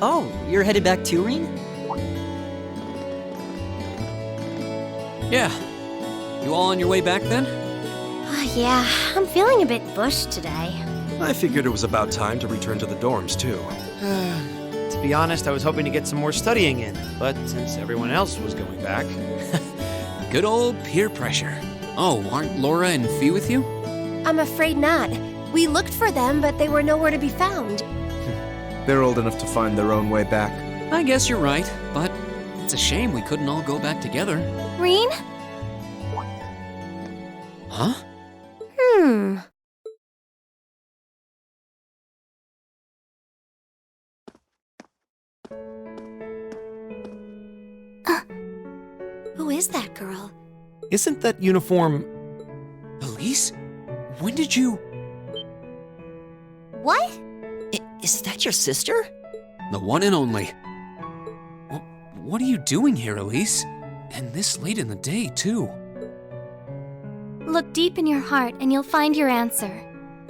Oh, you're headed back to Rean? Yeah. You all on your way back then? Yeah, I'm feeling a bit bushed today. I figured it was about time to return to the dorms, too. To be honest, I was hoping to get some more studying in, but since everyone else was going back... Good old peer pressure. Oh, aren't Laura and Fee with you? I'm afraid not. We looked for them, but they were nowhere to be found. They're old enough to find their own way back. I guess you're right, but it's a shame we couldn't all go back together. Rean? Huh? Who is that girl? Isn't that uniform... Elise? When did you... What? Is that your sister? The one and only. What are you doing here, Elise? And this late in the day, too. Look deep in your heart and you'll find your answer.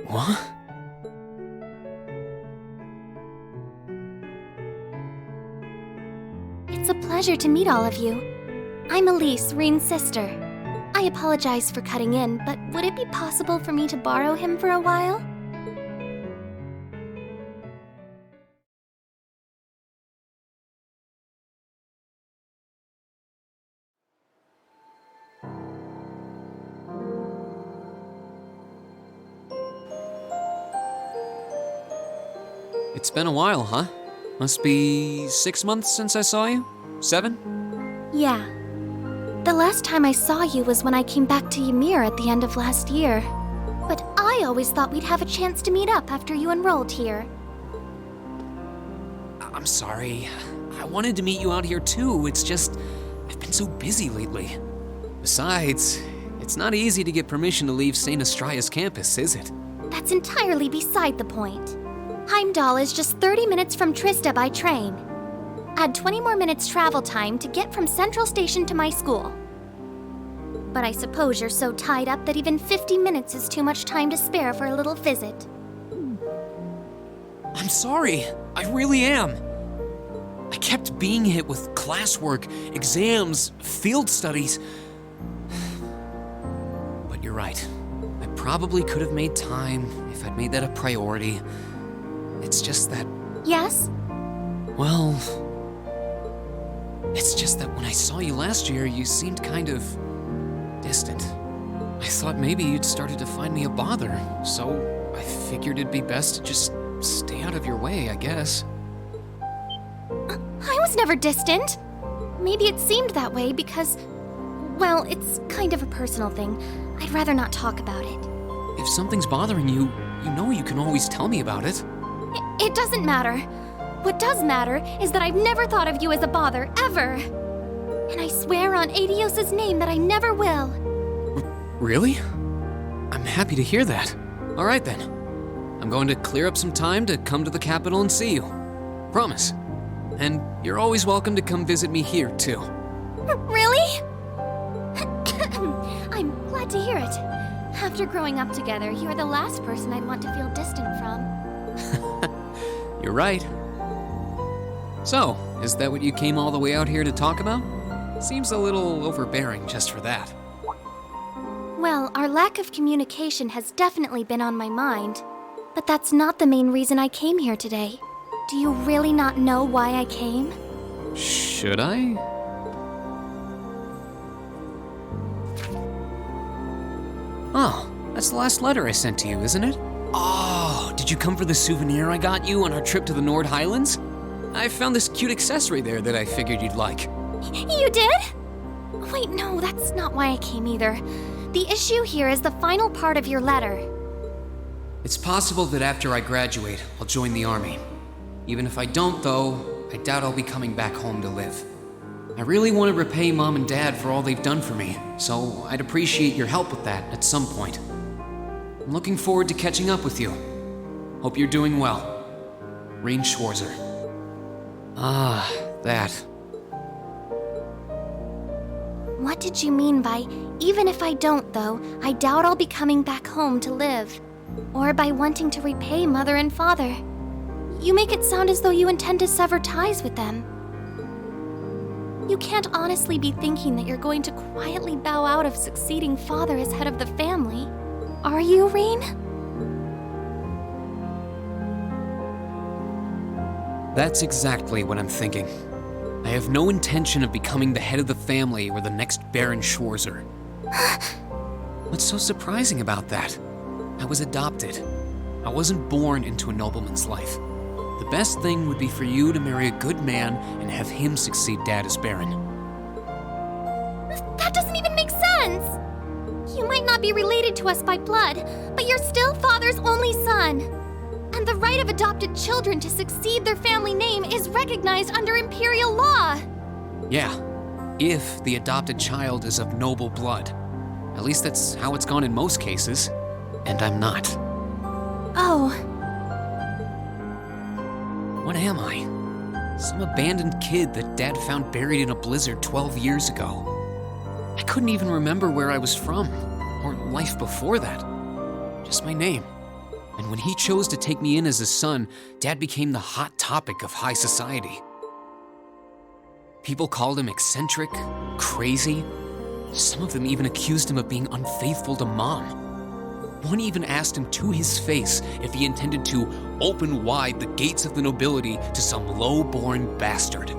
What? It's a pleasure to meet all of you. I'm Elise, Rean's sister. I apologize for cutting in, but would it be possible for me to borrow him for a while? It's been a while, huh? Must be 6 months since I saw you? 7? Yeah. The last time I saw you was when I came back to Ymir at the end of last year. But I always thought we'd have a chance to meet up after you enrolled here. I'm sorry. I wanted to meet you out here too. It's just, I've been so busy lately. Besides, it's not easy to get permission to leave St. Astraea's campus, is it? That's entirely beside the point. Heimdall is just 30 minutes from Trista by train. Add 20 more minutes travel time to get from Central Station to my school. But I suppose you're so tied up that even 50 minutes is too much time to spare for a little visit. I'm sorry. I really am. I kept being hit with classwork, exams, field studies. But you're right. I probably could have made time if I'd made that a priority. It's just that... Yes? Well... It's just that when I saw you last year, you seemed kind of... distant. I thought maybe you'd started to find me a bother, so I figured it'd be best to just stay out of your way, I guess. I was never distant. Maybe it seemed that way because... well, it's kind of a personal thing. I'd rather not talk about it. If something's bothering you, you know you can always tell me about it. It doesn't matter. What does matter is that I've never thought of you as a bother, ever. And I swear on Adios's name that I never will. Really? I'm happy to hear that. All right then. I'm going to clear up some time to come to the capital and see you. Promise. And you're always welcome to come visit me here, too. Really? I'm glad to hear it. After growing up together, you are the last person I'd want to feel distant from. You're right. So, is that what you came all the way out here to talk about? Seems a little overbearing just for that. Well, our lack of communication has definitely been on my mind. But that's not the main reason I came here today. Do you really not know why I came? Should I? Oh, that's the last letter I sent to you, isn't it? Oh, did you come for the souvenir I got you on our trip to the Nord Highlands? I found this cute accessory there that I figured you'd like. You did? Wait, no, that's not why I came either. The issue here is the final part of your letter. It's possible that after I graduate, I'll join the army. Even if I don't, though, I doubt I'll be coming back home to live. I really want to repay Mom and Dad for all they've done for me, so I'd appreciate your help with that at some point. I'm looking forward to catching up with you. Hope you're doing well. Rean Schwarzer. Ah, that. What did you mean by, even if I don't, though, I doubt I'll be coming back home to live? Or by wanting to repay Mother and Father? You make it sound as though you intend to sever ties with them. You can't honestly be thinking that you're going to quietly bow out of succeeding father as head of the family. Are you, Rean? That's exactly what I'm thinking. I have no intention of becoming the head of the family or the next Baron Schwarzer. What's so surprising about that? I was adopted. I wasn't born into a nobleman's life. The best thing would be for you to marry a good man and have him succeed Dad as Baron. That doesn't even make sense! You might not be related to us by blood, but you're still Father's only son. And the right of adopted children to succeed their family name is recognized under imperial law. Yeah, if the adopted child is of noble blood. At least that's how it's gone in most cases. And I'm not. Oh. What am I? Some abandoned kid that Dad found buried in a blizzard 12 years ago. I couldn't even remember where I was from, or life before that. Just my name. And when he chose to take me in as his son, Dad became the hot topic of high society. People called him eccentric, crazy. Some of them even accused him of being unfaithful to Mom. One even asked him to his face if he intended to open wide the gates of the nobility to some low-born bastard.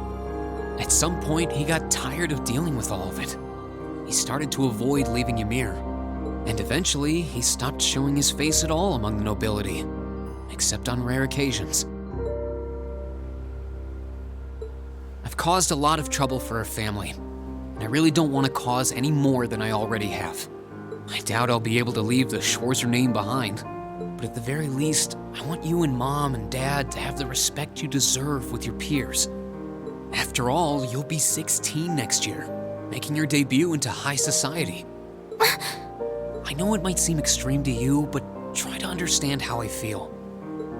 At some point, he got tired of dealing with all of it. He started to avoid leaving Ymir, and eventually he stopped showing his face at all among the nobility, except on rare occasions. I've caused a lot of trouble for our family, and I really don't want to cause any more than I already have. I doubt I'll be able to leave the Schwarzer name behind, but at the very least, I want you and Mom and Dad to have the respect you deserve with your peers. After all, you'll be 16 next year, making your debut into high society. I know it might seem extreme to you, but try to understand how I feel.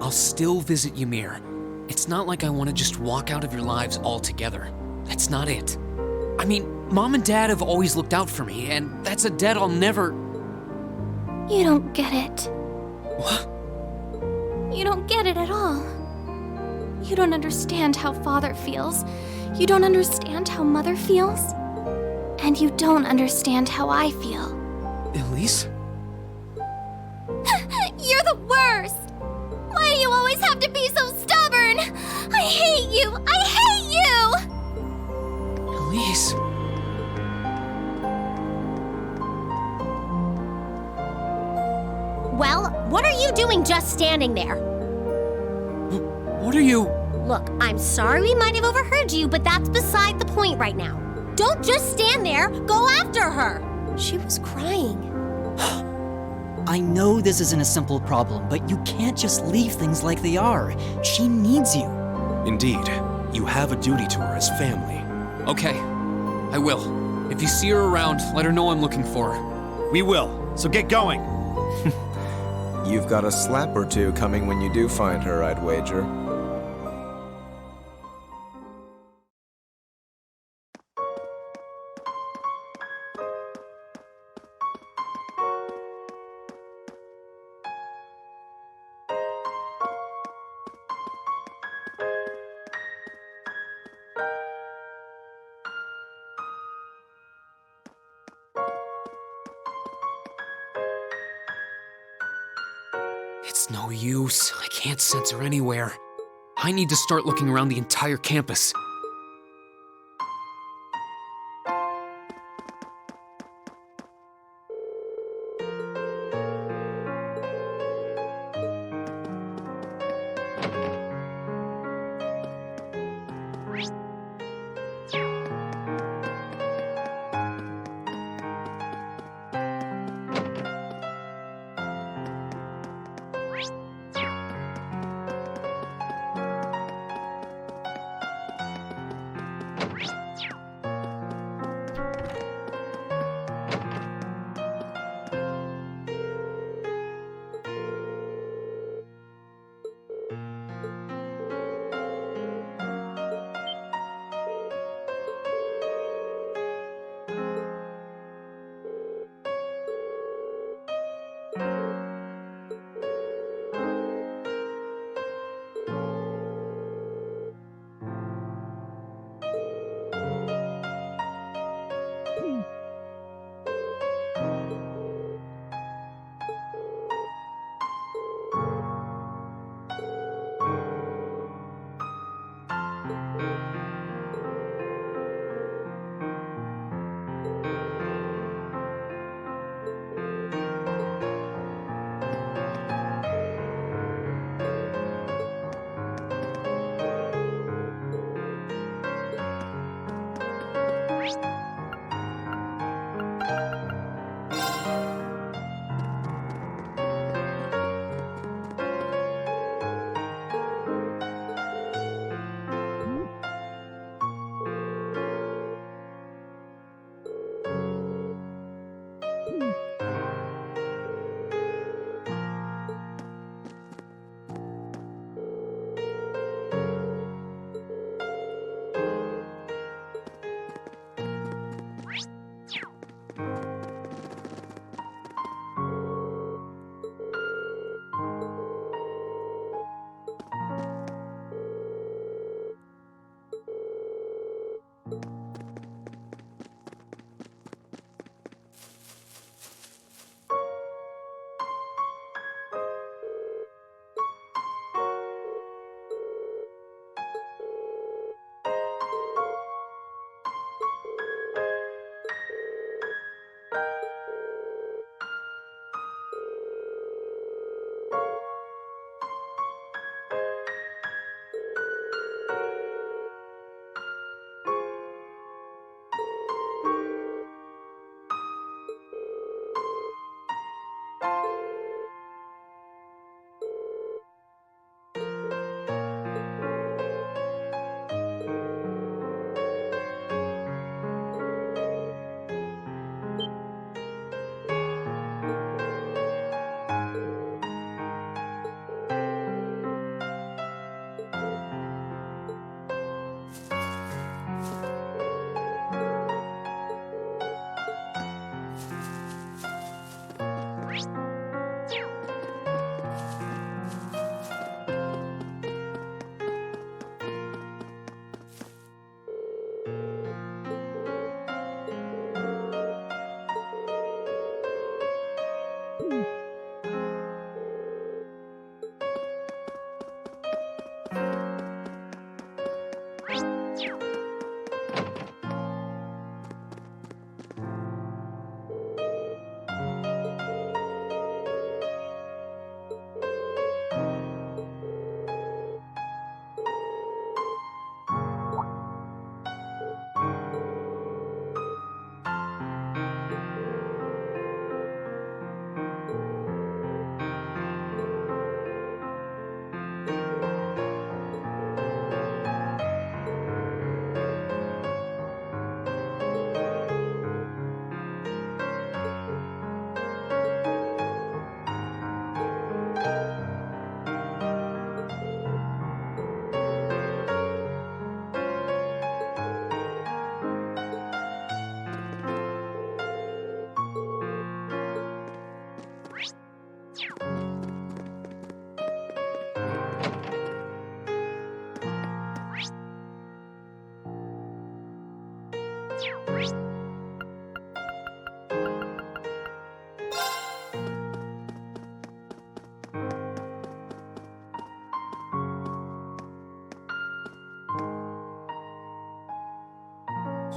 I'll still visit Ymir. It's not like I want to just walk out of your lives altogether. That's not it. I mean, Mom and Dad have always looked out for me, and that's a debt I'll never... You don't get it. What? You don't get it at all. You don't understand how Father feels. You don't understand how Mother feels. And you don't understand how I feel. Elise? You're the worst! Why do you always have to be so stubborn? I hate you! I hate you! Elise? Well, what are you doing just standing there? What are you... Look, I'm sorry we might have overheard you, but that's beside the point right now. Don't just stand there, go after her! She was crying. I know this isn't a simple problem, but you can't just leave things like they are. She needs you. Indeed, you have a duty to her as family. Okay, I will. If you see her around, let her know I'm looking for her. We will, so get going. You've got a slap or two coming when you do find her, I'd wager. It's no use. I can't sense her anywhere. I need to start looking around the entire campus.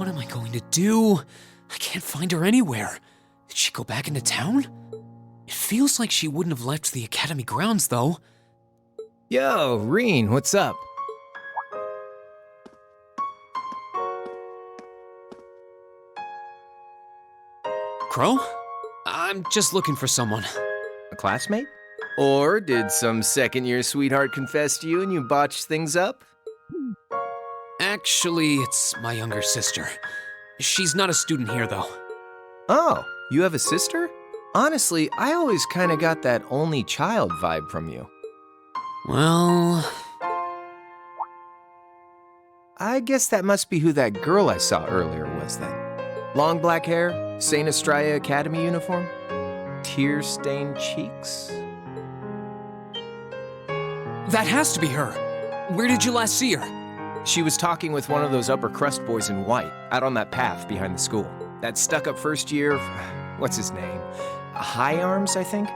What am I going to do? I can't find her anywhere. Did she go back into town? It feels like she wouldn't have left the academy grounds, though. Yo, Rean, what's up? Crow? I'm just looking for someone. A classmate? Or did some second-year sweetheart confess to you and you botched things up? Actually, it's my younger sister. She's not a student here, though. Oh, you have a sister? Honestly, I always kind of got that only child vibe from you. Well... I guess that must be who that girl I saw earlier was then. Long black hair, St. Estrella Academy uniform, tear-stained cheeks. That has to be her. Where did you last see her? She was talking with one of those upper crust boys in white, out on that path behind the school. That stuck-up first year, what's his name? High Arms, I think?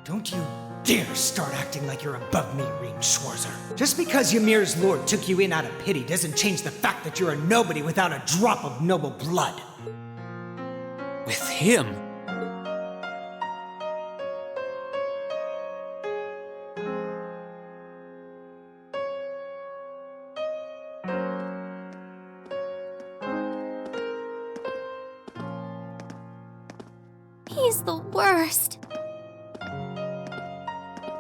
Don't you dare start acting like you're above me, Rean Schwarzer. Just because Ymir's lord took you in out of pity doesn't change the fact that you're a nobody without a drop of noble blood. With him? He's the worst.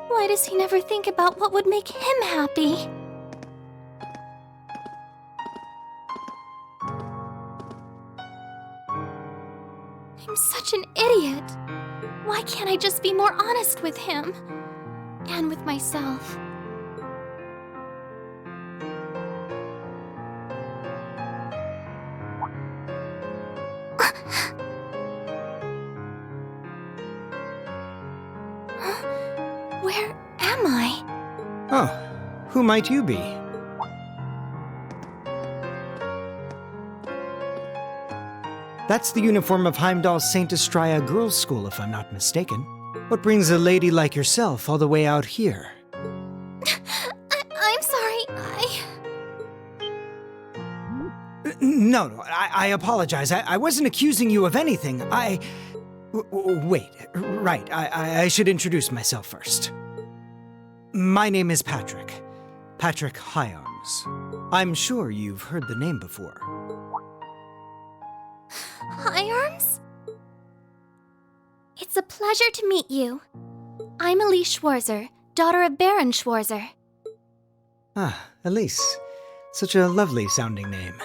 Why does he never think about what would make him happy? I'm such an idiot. Why can't I just be more honest with him? And with myself? Where am I? Oh, who might you be? That's the uniform of Heimdall's St. Estrella Girls' School, if I'm not mistaken. What brings a lady like yourself all the way out here? I'm sorry, No, I apologize. I wasn't accusing you of anything. Wait, right, I should introduce myself first. My name is Patrick. Patrick Hyarms. I'm sure you've heard the name before. Hi, Arms? It's a pleasure to meet you. I'm Elise Schwarzer, daughter of Baron Schwarzer. Ah, Elise. Such a lovely sounding name.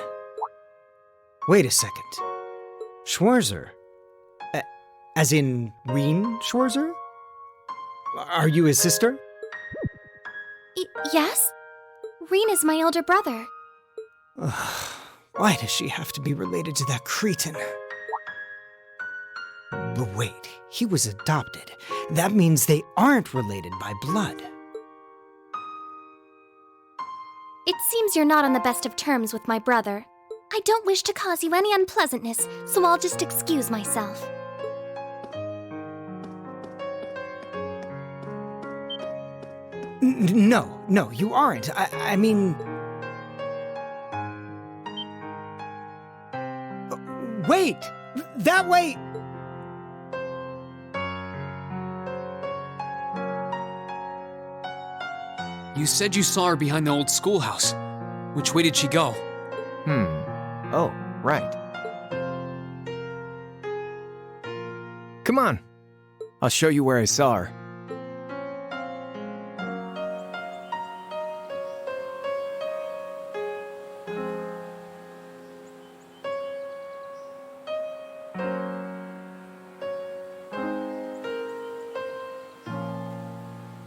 Wait a second. Schwarzer? As in Rean Schwarzer? Are you his sister? Yes? Rean is my older brother. Why does she have to be related to that cretin? But wait, he was adopted. That means they aren't related by blood. It seems you're not on the best of terms with my brother. I don't wish to cause you any unpleasantness, so I'll just excuse myself. No, you aren't. I mean... Wait! That way! You said you saw her behind the old schoolhouse. Which way did she go? Oh, right. Come on. I'll show you where I saw her.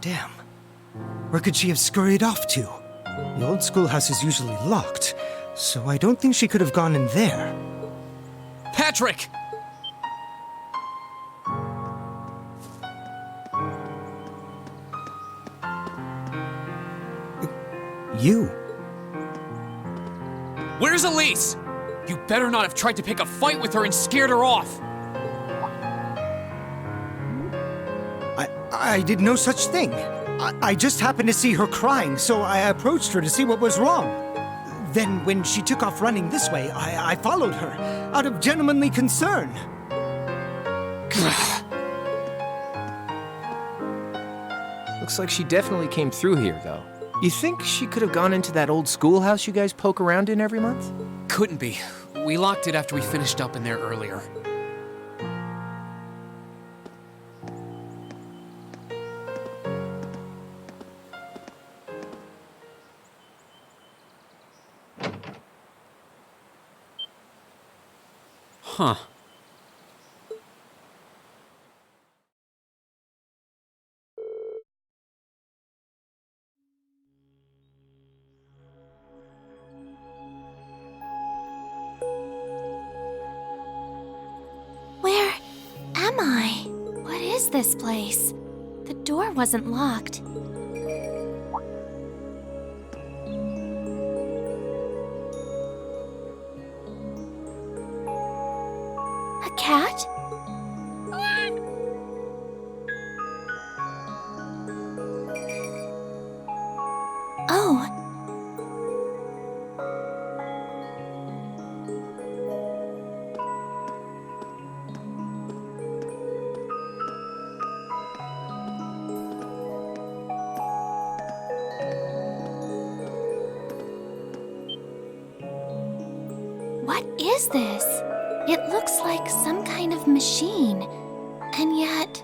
Damn. Where could she have scurried off to? The old schoolhouse is usually locked, so I don't think she could have gone in there. Patrick! You? Where's Elise? You better not have tried to pick a fight with her and scared her off. I did no such thing. I just happened to see her crying, so I approached her to see what was wrong. Then when she took off running this way, I followed her, out of gentlemanly concern. Looks like she definitely came through here, though. You think she could have gone into that old schoolhouse you guys poke around in every month? Couldn't be. We locked it after we finished up in there earlier. Huh. Where am I? What is this place? The door wasn't locked. A cat? Oh. What is this? It looks like some kind of machine, and yet...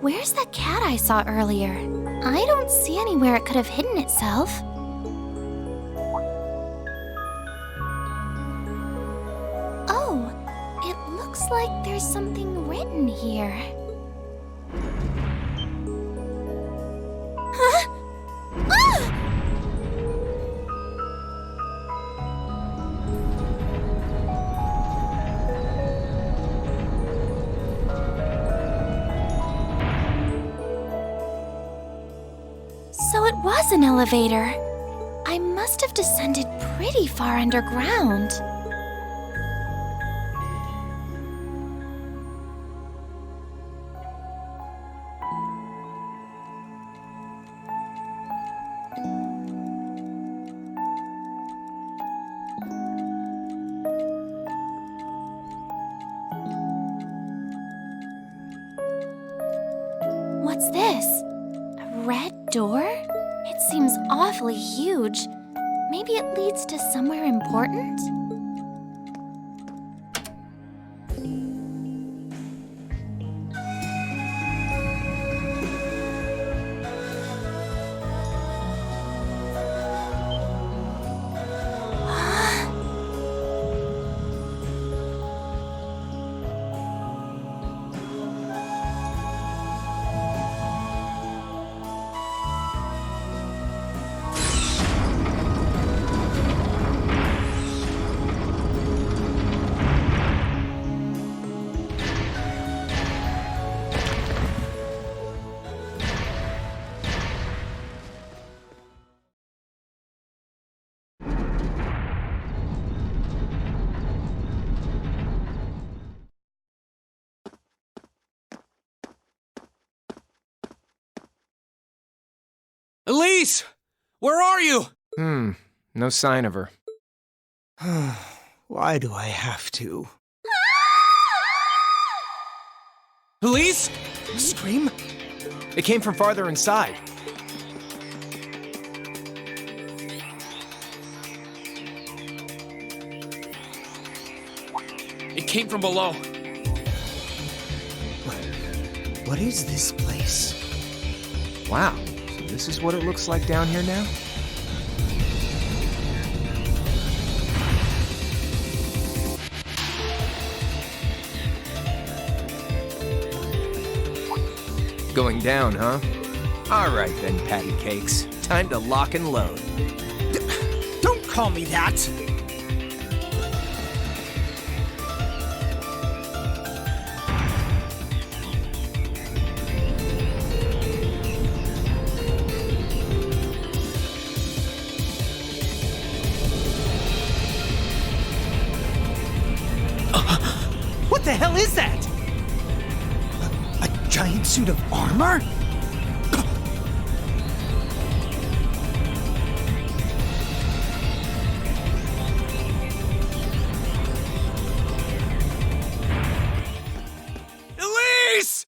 Where's that cat I saw earlier? I don't see anywhere it could have hidden itself. Oh, it looks like there's something written here. Huh? Ah! So it was an elevator. I must have descended pretty far underground. What's this? A red door? It seems awfully huge. Maybe it leads to somewhere important? Elise! Where are you? No sign of her. Why do I have to? Elise? Scream? It came from farther inside. It came from below. What is this place? Wow, so this is what it looks like down here now? Going down, huh? All right then, patty cakes. Time to lock and load. Don't call me that! What the hell is that? A giant suit of armor? Elise!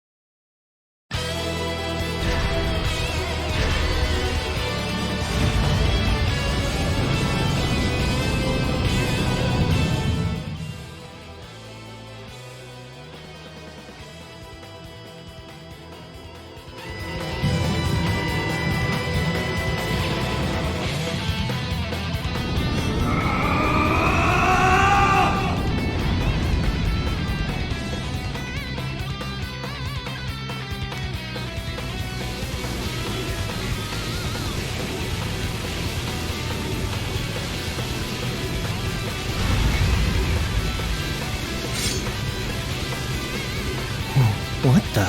What the?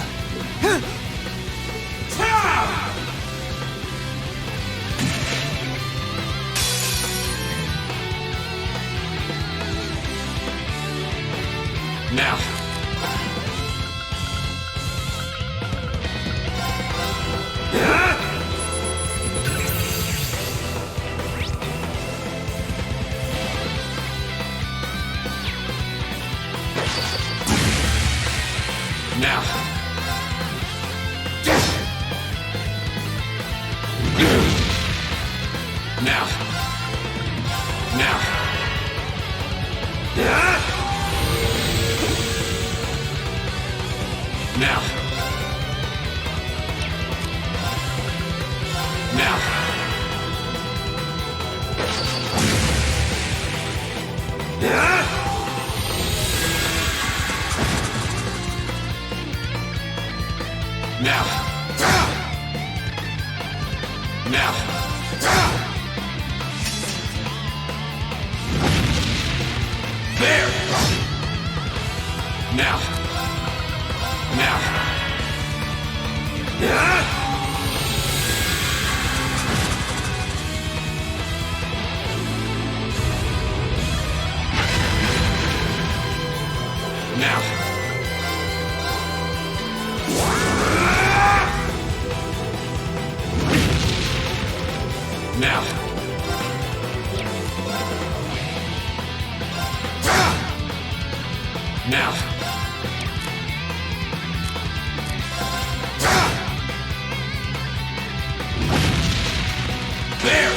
Now. Now. Now. Now. Now. Now. Now. Now. There. Now. Now. Now. Now. Now. There.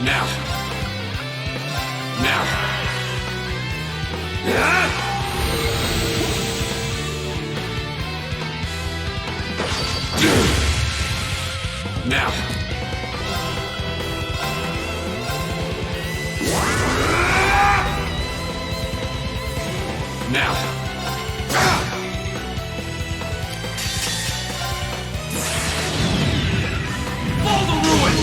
Now. Now. Now. Now. Fall the ruin!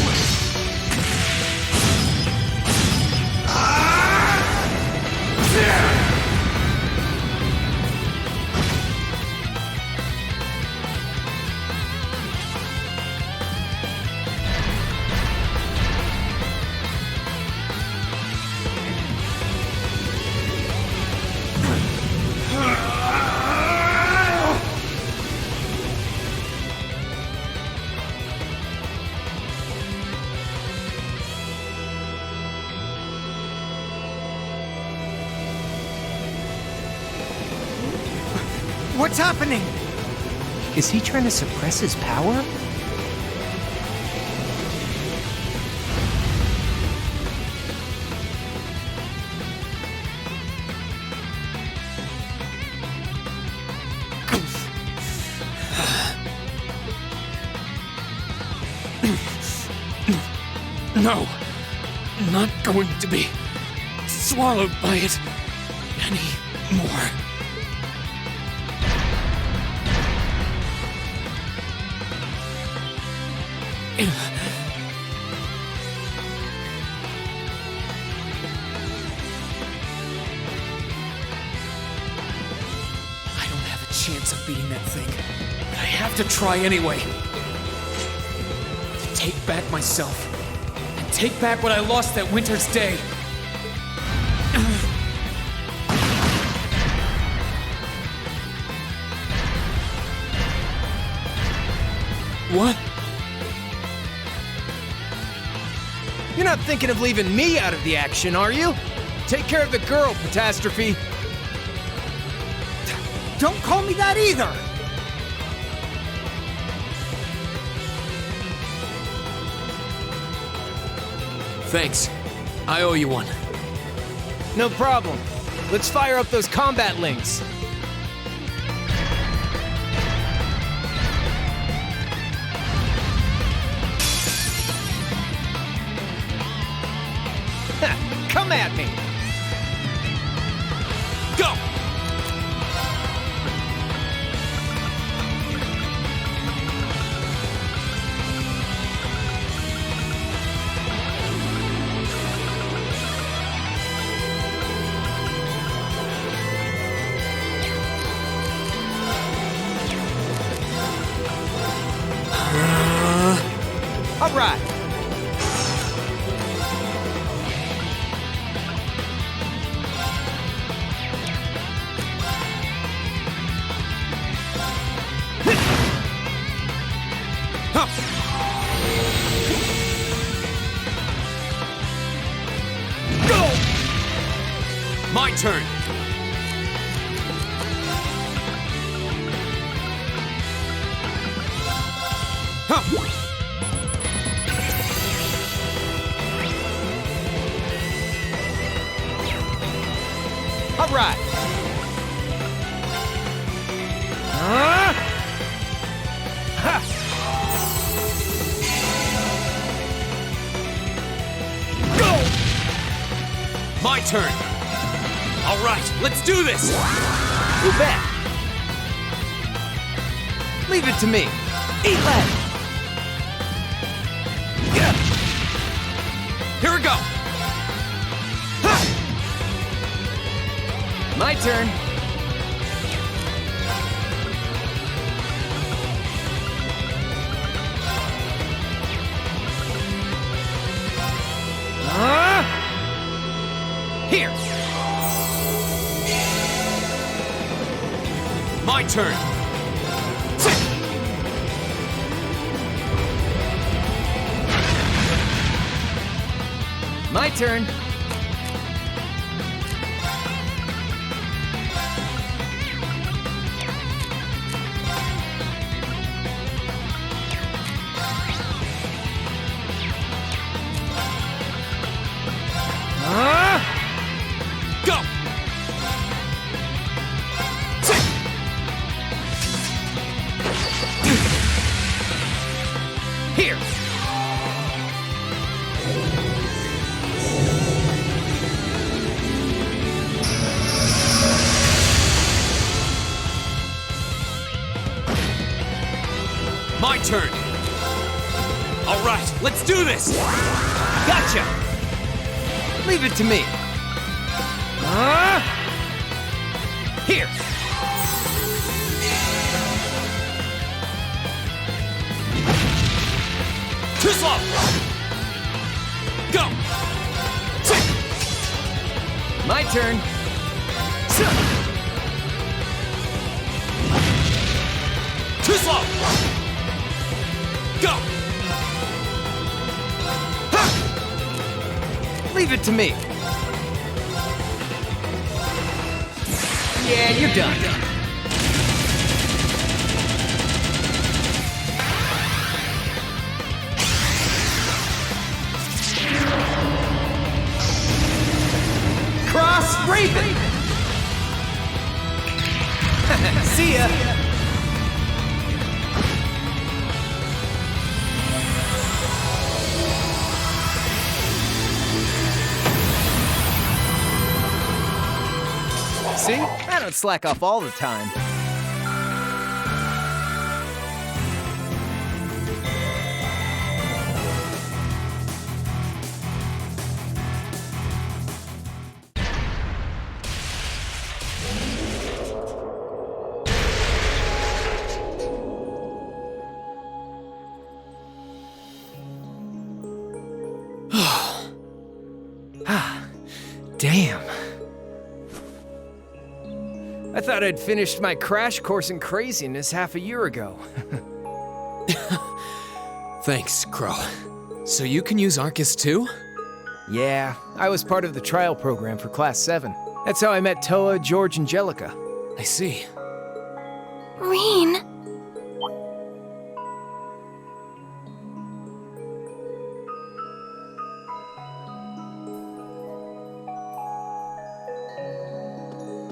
What's happening? Is he trying to suppress his power? No, I'm not going to be swallowed by it anymore. I don't have a chance of beating that thing, but I have to try anyway. To take back myself, and take back what I lost that winter's day. What? You're not thinking of leaving me out of the action, are you? Take care of the girl, Catastrophe. Don't call me that either! Thanks. I owe you one. No problem. Let's fire up those combat links. Come at me! Go! All right. My turn. All right. My turn. All right, let's do this. You bet. Leave it to me. Eat lead. Here we go. My turn. Here. My turn. My turn. Go. Here. My turn. All right, let's do this. Gotcha. Leave it to me. Here. Too slow. Go. My turn. Too slow. Go. Leave it to me. Yeah, you're done. Cross Raven! See ya! See? I don't slack off all the time. Damn. I thought I'd finished my crash course in craziness half a year ago. Thanks, Crow. So you can use Arcus too? Yeah, I was part of the trial program for Class 7. That's how I met Toa, George, and Jellica. I see. Rean.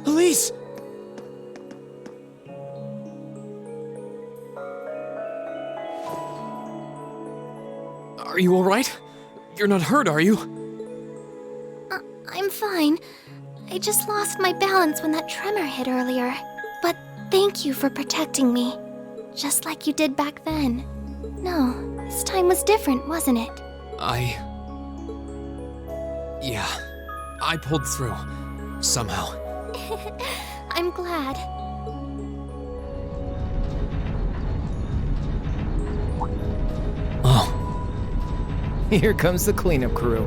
Elise! Are you alright? You're not hurt, are you? I'm fine. I just lost my balance when that tremor hit earlier. But thank you for protecting me. Just like you did back then. No, this time was different, wasn't it? Yeah, I pulled through. Somehow. I'm glad. Oh. Here comes the cleanup crew.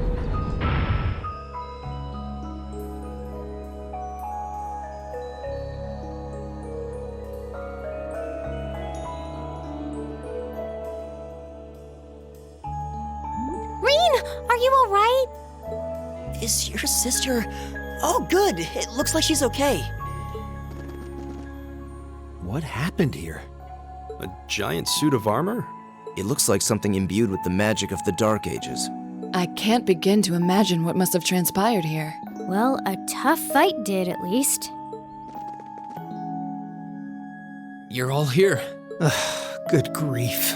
Rean, are you all right? Is your sister... Oh, good. It looks like she's okay. What happened here? A giant suit of armor? It looks like something imbued with the magic of the Dark Ages. I can't begin to imagine what must have transpired here. Well, a tough fight did, at least. You're all here. Good grief.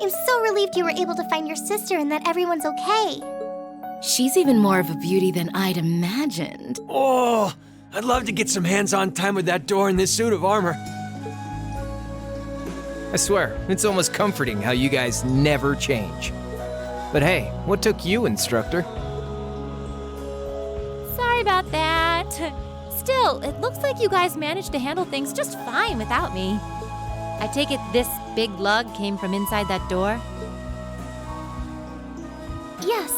I'm so relieved you were able to find your sister and that everyone's okay. She's even more of a beauty than I'd imagined. Oh, I'd love to get some hands-on time with that door in this suit of armor. I swear, it's almost comforting how you guys never change. But hey, what took you, instructor? Sorry about that. Still, it looks like you guys managed to handle things just fine without me. I take it this big lug came from inside that door? Yes,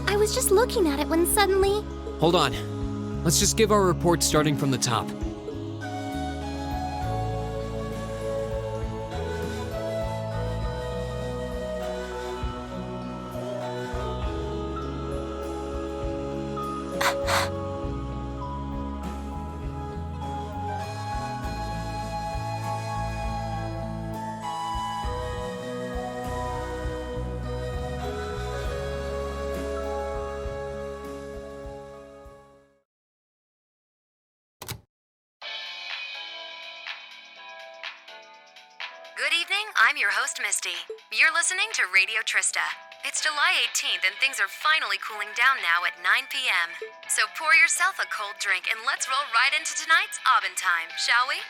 I was just looking at it when suddenly... Hold on. Let's just give our report starting from the top. Good evening, I'm your host, Misty. You're listening to Radio Trista. It's July 18th and things are finally cooling down now at 9 p.m. So pour yourself a cold drink and let's roll right into tonight's Aubin time, shall we?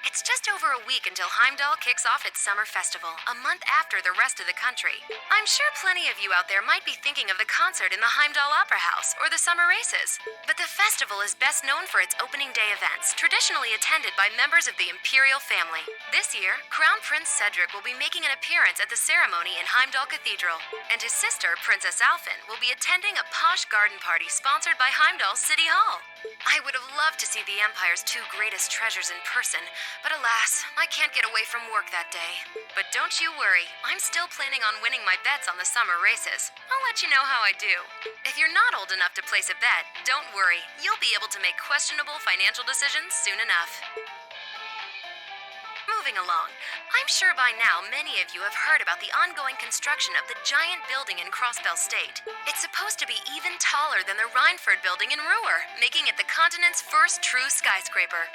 It's just over a week until Heimdall kicks off its summer festival, a month after the rest of the country. I'm sure plenty of you out there might be thinking of the concert in the Heimdall Opera House or the summer races. But the festival is best known for its opening day events, traditionally attended by members of the Imperial family. This year, Crown Prince Cedric will be making an appearance at the ceremony in Heimdall Cathedral, and his sister, Princess Alphen, will be attending a posh garden party sponsored by Heimdall City Hall. I would have loved to see the Empire's two greatest treasures in person, but alas, I can't get away from work that day. But don't you worry, I'm still planning on winning my bets on the summer races. I'll let you know how I do. If you're not old enough to place a bet, don't worry, you'll be able to make questionable financial decisions soon enough. Moving along, I'm sure by now many of you have heard about the ongoing construction of the giant building in Crossbell State. It's supposed to be even taller than the Rhineford building in Ruhr, making it the continent's first true skyscraper.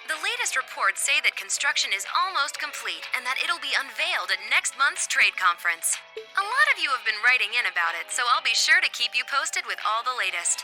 The latest reports say that construction is almost complete and that it'll be unveiled at next month's trade conference. A lot of you have been writing in about it, so I'll be sure to keep you posted with all the latest.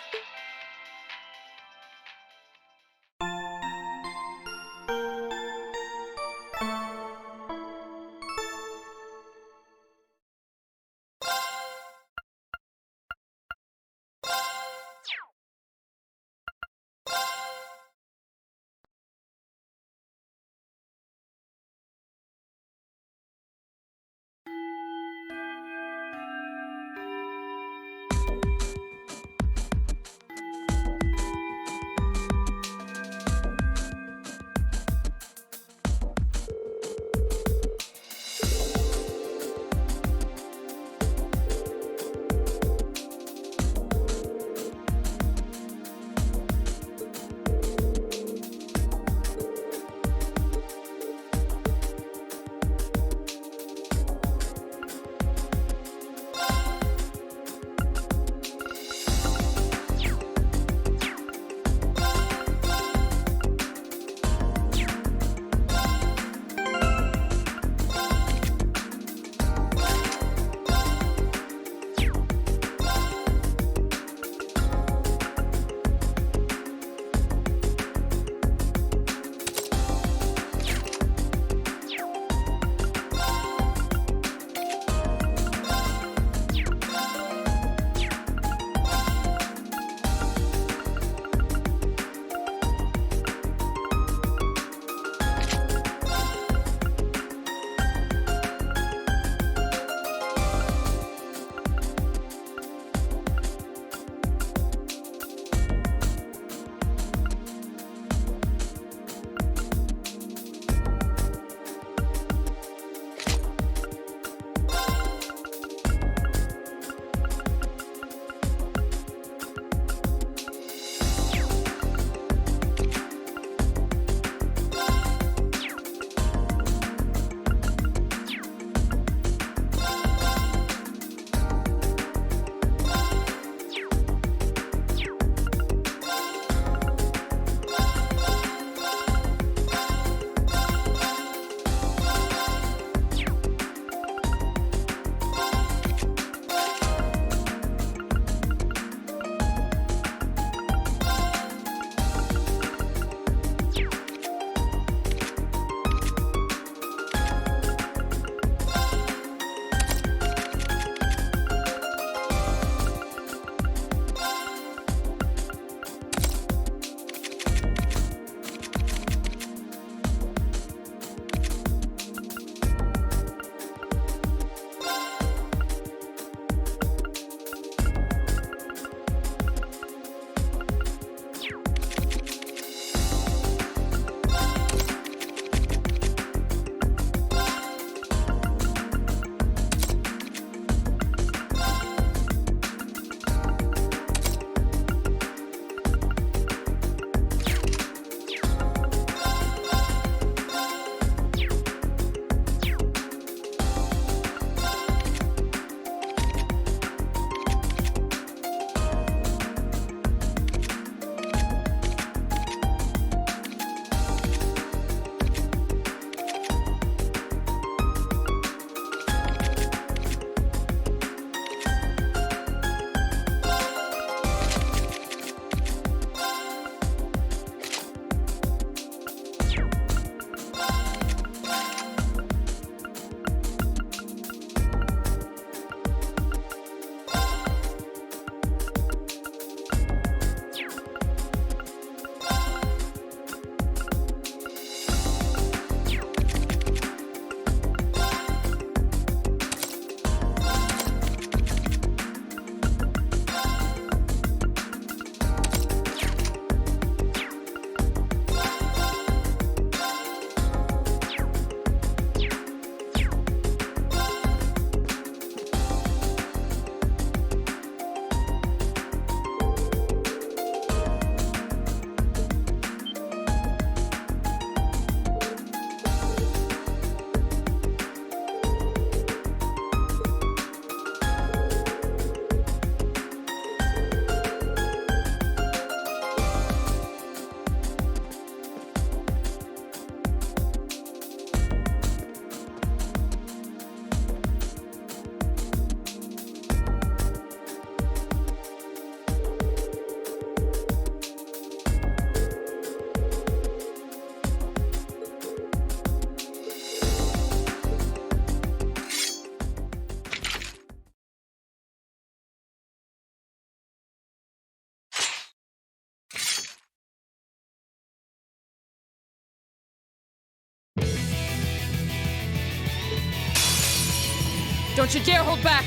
Don't you dare hold back!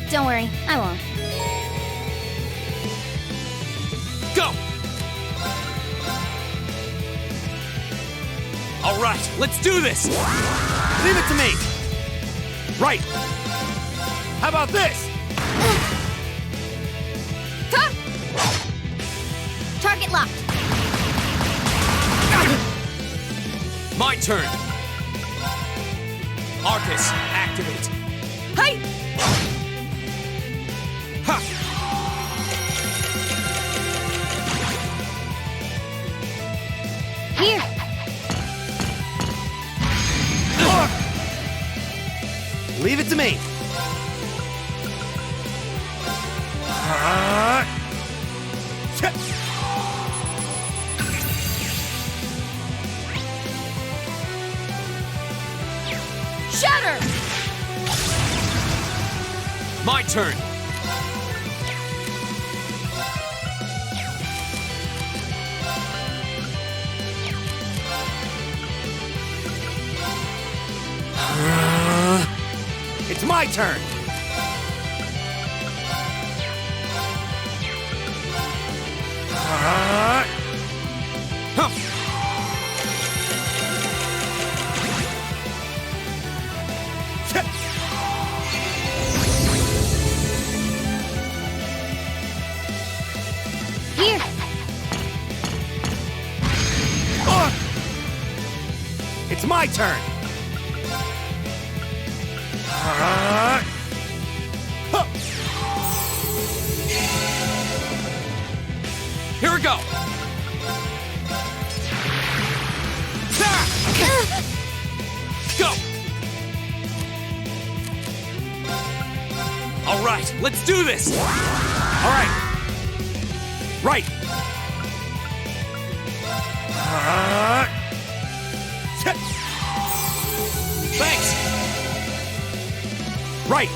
Don't worry, I won't. Go! All right, let's do this! Leave it to me! Right! How about this? Target locked. My turn! Arcus, activate! Hey! Ha! Here. Leave it to me! Shatter! My turn! It's my turn! Here. It's my turn! Here we go! Go! All right, let's do this! All right! Right! Thanks! Right!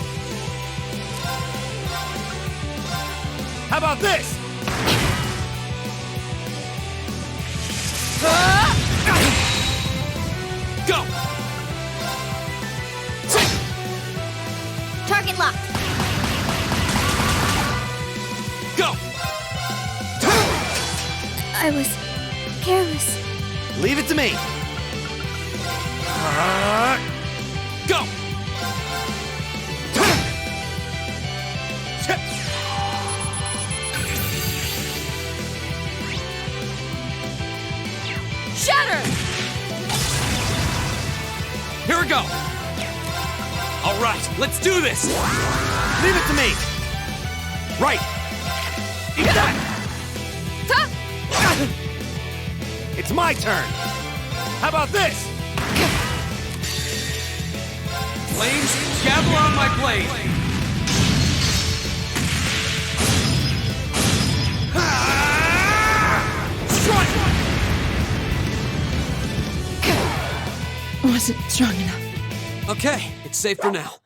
How about this? Go! Target locked. Go! I was careless. Leave it to me! Go! Shatter! Here we go! All right, let's do this! Leave it to me! Right! It's my turn! How about this? Flames, gather on my blade! Strike! Wasn't strong enough. Okay, it's safe for now.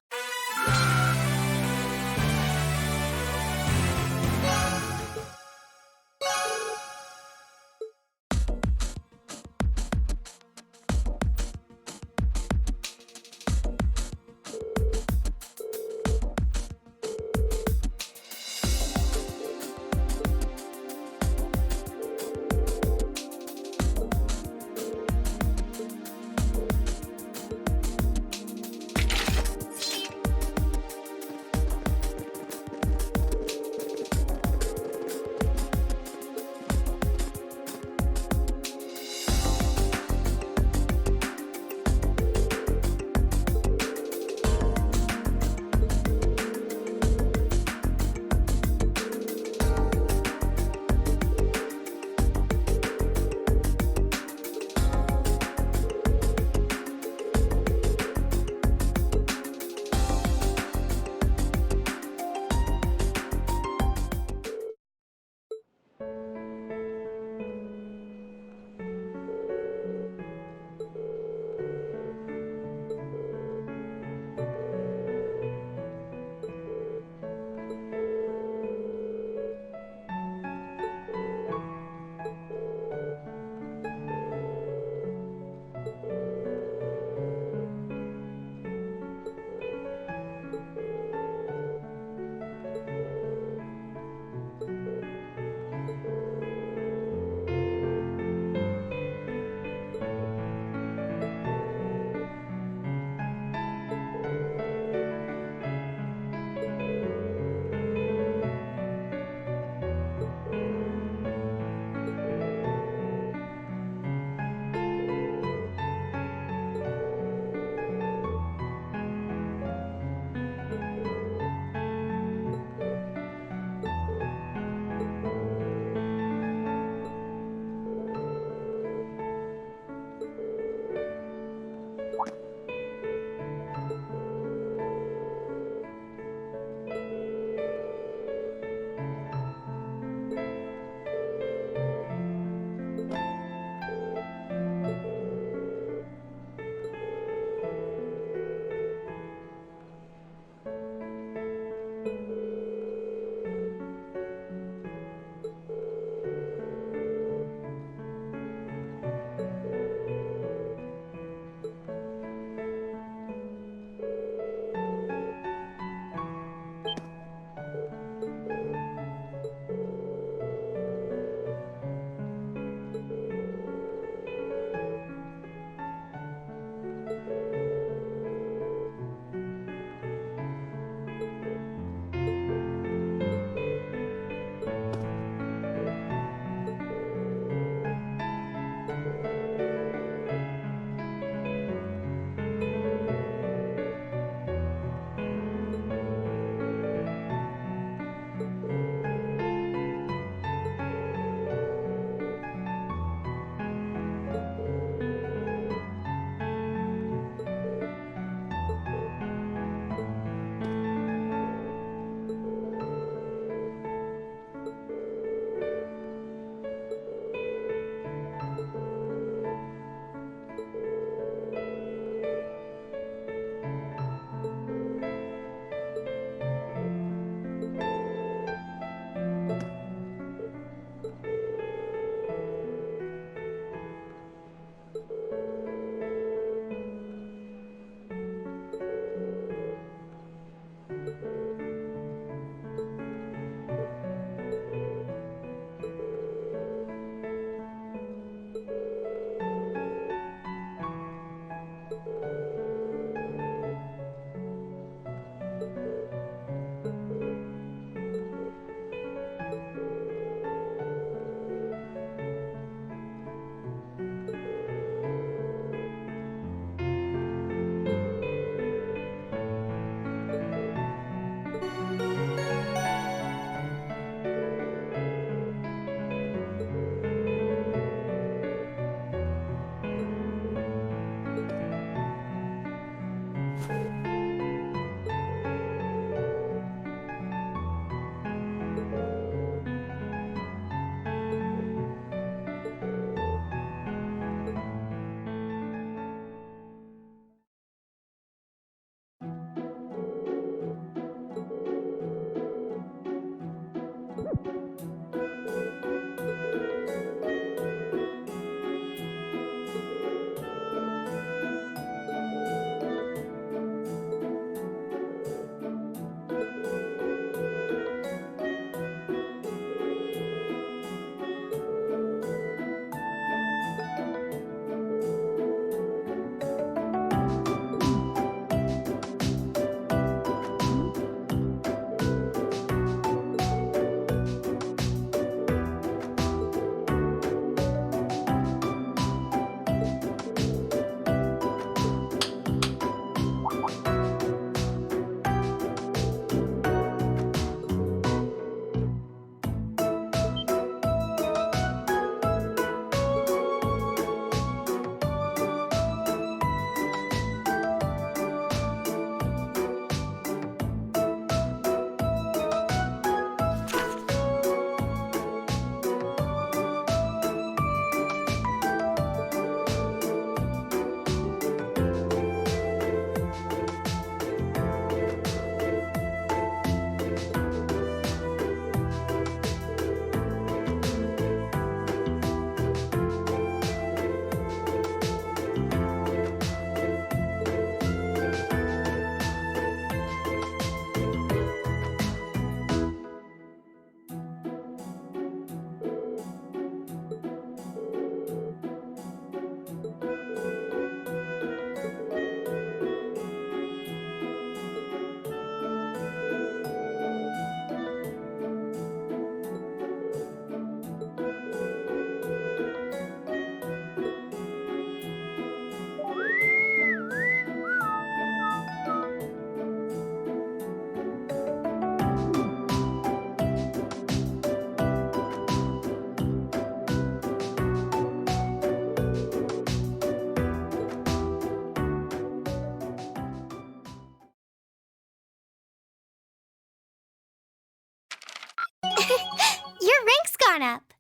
Your rank's gone up.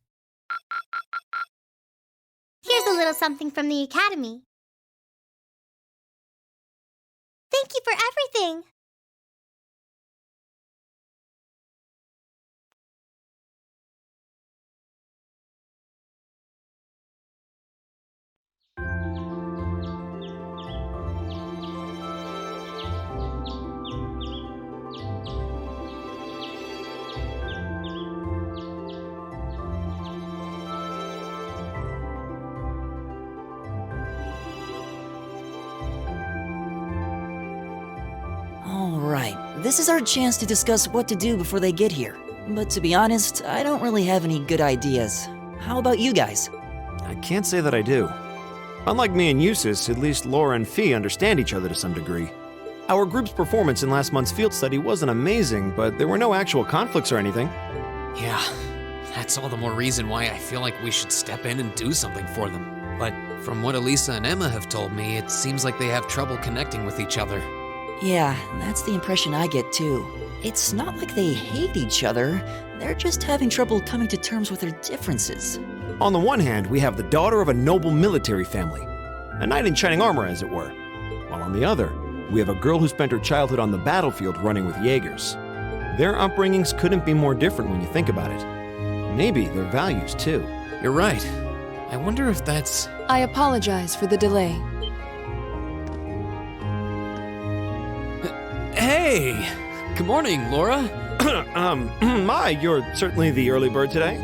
Here's a little something from the Academy. Thank you for everything. Alright, this is our chance to discuss what to do before they get here. But to be honest, I don't really have any good ideas. How about you guys? I can't say that I do. Unlike me and Eustace, at least Laura and Fee understand each other to some degree. Our group's performance in last month's field study wasn't amazing, but there were no actual conflicts or anything. Yeah, that's all the more reason why I feel like we should step in and do something for them. But from what Elisa and Emma have told me, it seems like they have trouble connecting with each other. Yeah, that's the impression I get too. It's not like they hate each other, they're just having trouble coming to terms with their differences. On the one hand, we have the daughter of a noble military family, a knight in shining armor as it were. While on the other, we have a girl who spent her childhood on the battlefield running with Jaegers. Their upbringings couldn't be more different when you think about it. Maybe their values too. You're right. I wonder if that's... I apologize for the delay. Hey! Good morning, Laura. You're certainly the early bird today.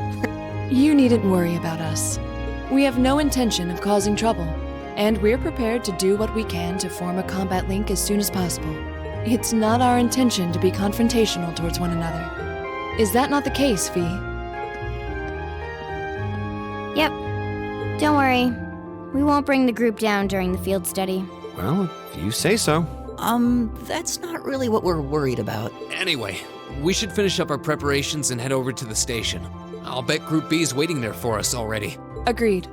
You needn't worry about us. We have no intention of causing trouble, and we're prepared to do what we can to form a combat link as soon as possible. It's not our intention to be confrontational towards one another. Is that not the case, Fee? Yep. Don't worry. We won't bring the group down during the field study. Well, if you say so. That's not really what we're worried about. Anyway, we should finish up our preparations and head over to the station. I'll bet Group B is waiting there for us already. Agreed.